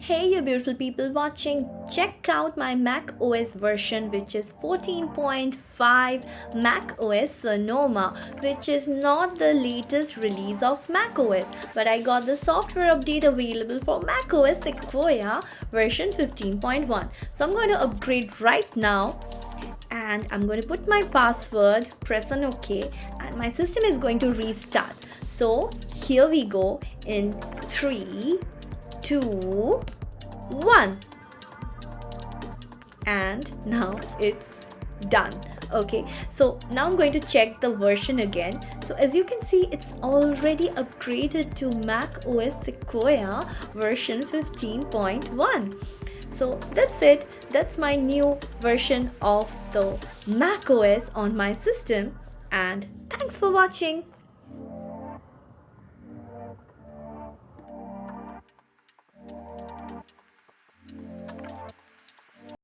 Hey you beautiful people watching, check out my macOS version which is 14.5 macOS Sonoma, which is not the latest release of macOS, but I got the software update available for macOS Sequoia version 15.1. So I'm going to upgrade right now and I'm going to put my password, press on OK, and my system is going to restart. So here we go in 3, 2, 1, and now it's done. Okay, so now I'm going to check the version again. So as you can see, it's already upgraded to macOS Sequoia version 15.1. So that's it. That's my new version of the macOS on my system, and thanks for watching.